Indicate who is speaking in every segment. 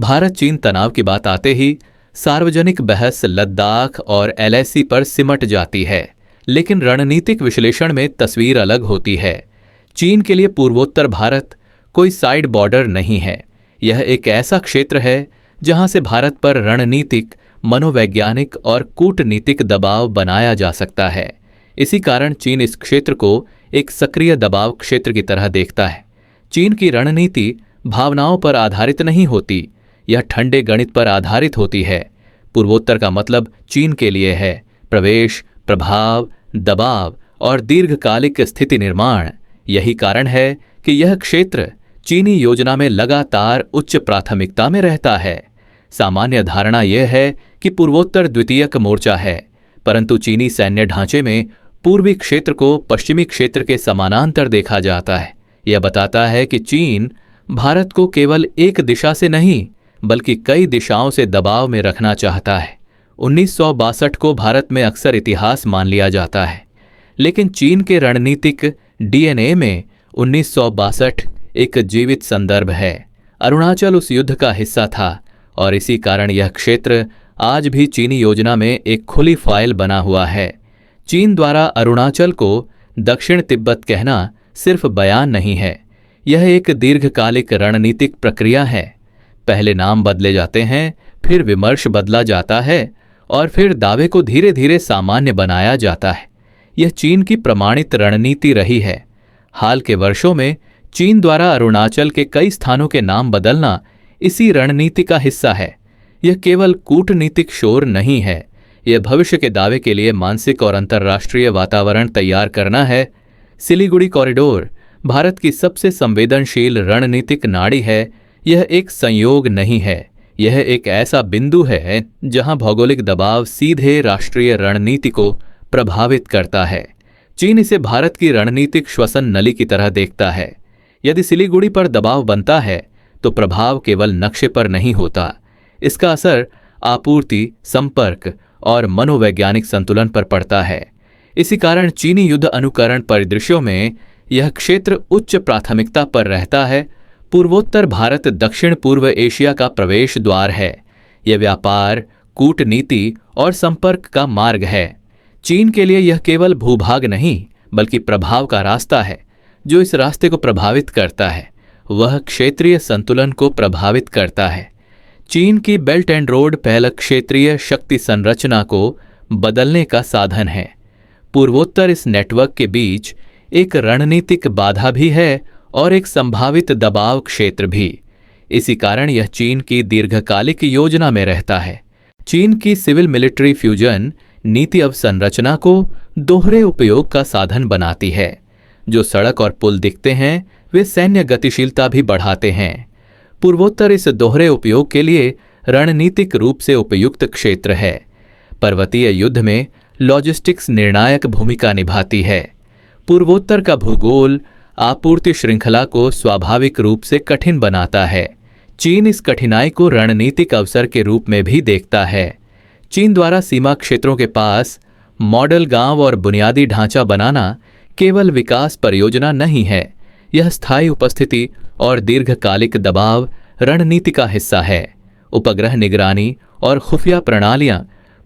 Speaker 1: भारत चीन तनाव की बात आते ही सार्वजनिक बहस लद्दाख और एलएसी पर सिमट जाती है, लेकिन रणनीतिक विश्लेषण में तस्वीर अलग होती है। चीन के लिए पूर्वोत्तर भारत कोई साइड बॉर्डर नहीं है। यह एक ऐसा क्षेत्र है जहां से भारत पर रणनीतिक, मनोवैज्ञानिक और कूटनीतिक दबाव बनाया जा सकता है। इसी कारण चीन इस क्षेत्र को एक सक्रिय दबाव क्षेत्र की तरह देखता है। चीन की रणनीति भावनाओं पर आधारित नहीं होती, यह ठंडे गणित पर आधारित होती है। पूर्वोत्तर का मतलब चीन के लिए है प्रवेश, प्रभाव, दबाव और दीर्घकालिक स्थिति निर्माण। यही कारण है कि यह क्षेत्र चीनी योजना में लगातार उच्च प्राथमिकता में रहता है। सामान्य धारणा यह है कि पूर्वोत्तर द्वितीयक मोर्चा है, परंतु चीनी सैन्य ढांचे में पूर्वी क्षेत्र को पश्चिमी क्षेत्र के समानांतर देखा जाता है। यह बताता है कि चीन भारत को केवल एक दिशा से नहीं बल्कि कई दिशाओं से दबाव में रखना चाहता है। 1962 को भारत में अक्सर इतिहास मान लिया जाता है, लेकिन चीन के रणनीतिक डीएनए में 1962 एक जीवित संदर्भ है। अरुणाचल उस युद्ध का हिस्सा था और इसी कारण यह क्षेत्र आज भी चीनी योजना में एक खुली फाइल बना हुआ है। चीन द्वारा अरुणाचल को दक्षिण तिब्बत कहना सिर्फ बयान नहीं है, यह एक दीर्घकालिक रणनीतिक प्रक्रिया है। पहले नाम बदले जाते हैं, फिर विमर्श बदला जाता है और फिर दावे को धीरे धीरे सामान्य बनाया जाता है। यह चीन की प्रमाणित रणनीति रही है। हाल के वर्षों में चीन द्वारा अरुणाचल के कई स्थानों के नाम बदलना इसी रणनीति का हिस्सा है। यह केवल कूटनीतिक शोर नहीं है, यह भविष्य के दावे के लिए मानसिक और अंतर्राष्ट्रीय वातावरण तैयार करना है। सिलीगुड़ी कॉरिडोर भारत की सबसे संवेदनशील रणनीतिक नाड़ी है। यह एक संयोग नहीं है, यह एक ऐसा बिंदु है जहां भौगोलिक दबाव सीधे राष्ट्रीय रणनीति को प्रभावित करता है। चीन इसे भारत की रणनीतिक श्वसन नली की तरह देखता है। यदि सिलीगुड़ी पर दबाव बनता है तो प्रभाव केवल नक्शे पर नहीं होता, इसका असर आपूर्ति, संपर्क और मनोवैज्ञानिक संतुलन पर पड़ता है। इसी कारण चीनी युद्ध अनुकरण परिदृश्यों में यह क्षेत्र उच्च प्राथमिकता पर रहता है। पूर्वोत्तर भारत दक्षिण पूर्व एशिया का प्रवेश द्वार है। यह व्यापार, कूटनीति और संपर्क का मार्ग है। चीन के लिए यह केवल भूभाग नहीं बल्कि प्रभाव का रास्ता है। जो इस रास्ते को प्रभावित करता है वह क्षेत्रीय संतुलन को प्रभावित करता है। चीन की बेल्ट एंड रोड पहल क्षेत्रीय शक्ति संरचना को बदलने का साधन है। पूर्वोत्तर इस नेटवर्क के बीच एक रणनीतिक बाधा भी है और एक संभावित दबाव क्षेत्र भी। इसी कारण यह चीन की दीर्घकालिक योजना में रहता है। चीन की सिविल मिलिट्री फ्यूजन नीति अवसंरचना को दोहरे उपयोग का साधन बनाती है। जो सड़क और पुल दिखते हैं वे सैन्य गतिशीलता भी बढ़ाते हैं। पूर्वोत्तर इस दोहरे उपयोग के लिए रणनीतिक रूप से उपयुक्त क्षेत्र है। पर्वतीय युद्ध में लॉजिस्टिक्स निर्णायक भूमिका निभाती है। पूर्वोत्तर का भूगोल आपूर्ति श्रृंखला को स्वाभाविक रूप से कठिन बनाता है। चीन इस कठिनाई को रणनीतिक अवसर के रूप में भी देखता है। चीन द्वारा सीमा क्षेत्रों के पास मॉडल गांव और बुनियादी ढांचा बनाना केवल विकास परियोजना नहीं है, यह स्थायी उपस्थिति और दीर्घकालिक दबाव रणनीति का हिस्सा है। उपग्रह निगरानी और खुफिया प्रणालियां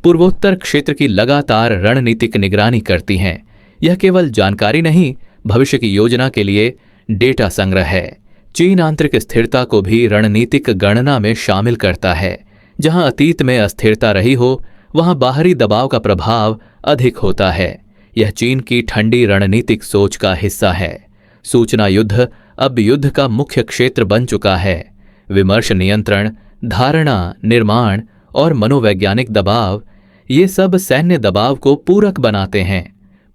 Speaker 1: पूर्वोत्तर क्षेत्र की लगातार रणनीतिक निगरानी करती हैं। यह केवल जानकारी नहीं, भविष्य की योजना के लिए डेटा संग्रह है। चीन आंतरिक स्थिरता को भी रणनीतिक गणना में शामिल करता है। जहां अतीत में अस्थिरता रही हो वहां बाहरी दबाव का प्रभाव अधिक होता है। यह चीन की ठंडी रणनीतिक सोच का हिस्सा है। सूचना युद्ध अब युद्ध का मुख्य क्षेत्र बन चुका है। विमर्श नियंत्रण, धारणा निर्माण और मनोवैज्ञानिक दबाव, ये सब सैन्य दबाव को पूरक बनाते हैं।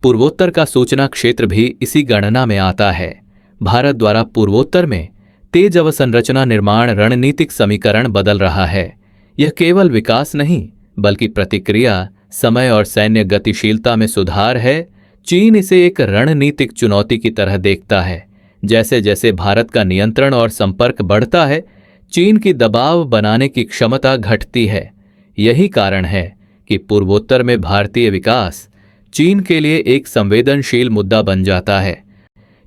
Speaker 1: पूर्वोत्तर का सूचना क्षेत्र भी इसी गणना में आता है। भारत द्वारा पूर्वोत्तर में तेज अवसंरचना निर्माण रणनीतिक समीकरण बदल रहा है। यह केवल विकास नहीं बल्कि प्रतिक्रिया, समय और सैन्य गतिशीलता में सुधार है। चीन इसे एक रणनीतिक चुनौती की तरह देखता है। जैसे जैसे भारत का नियंत्रण और संपर्क बढ़ता है, चीन की दबाव बनाने की क्षमता घटती है। यही कारण है कि पूर्वोत्तर में भारतीय विकास चीन के लिए एक संवेदनशील मुद्दा बन जाता है।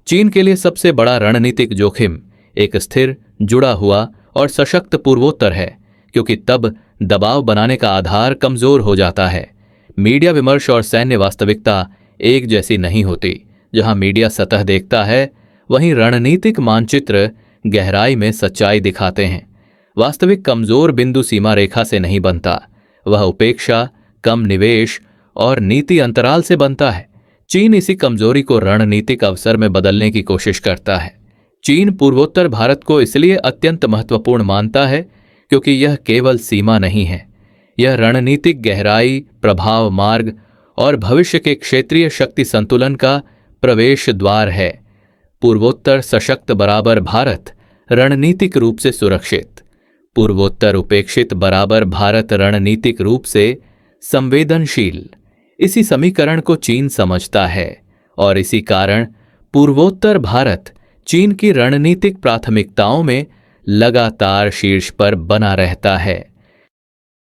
Speaker 1: चीन के लिए सबसे बड़ा रणनीतिक जोखिम एक स्थिर, जुड़ा हुआ और सशक्त पूर्वोत्तर है, क्योंकि तब दबाव बनाने का आधार कमजोर हो जाता है। मीडिया विमर्श और सैन्य वास्तविकता एक जैसी नहीं होती। जहां मीडिया सतह देखता है, वहीं रणनीतिक मानचित्र गहराई में सच्चाई दिखाते हैं। वास्तविक कमजोर बिंदु सीमा रेखा से नहीं बनता, वह उपेक्षा, कम निवेश और नीति अंतराल से बनता है। चीन इसी कमजोरी को रणनीतिक अवसर में बदलने की कोशिश करता है। चीन पूर्वोत्तर भारत को इसलिए अत्यंत महत्वपूर्ण मानता है क्योंकि यह केवल सीमा नहीं है, यह रणनीतिक गहराई, प्रभाव मार्ग और भविष्य के क्षेत्रीय शक्ति संतुलन का प्रवेश द्वार है। पूर्वोत्तर सशक्त बराबर भारत रणनीतिक रूप से सुरक्षित, पूर्वोत्तर उपेक्षित बराबर भारत रणनीतिक रूप से संवेदनशील। इसी समीकरण को चीन समझता है और इसी कारण पूर्वोत्तर भारत चीन की रणनीतिक प्राथमिकताओं में लगातार शीर्ष पर बना रहता है।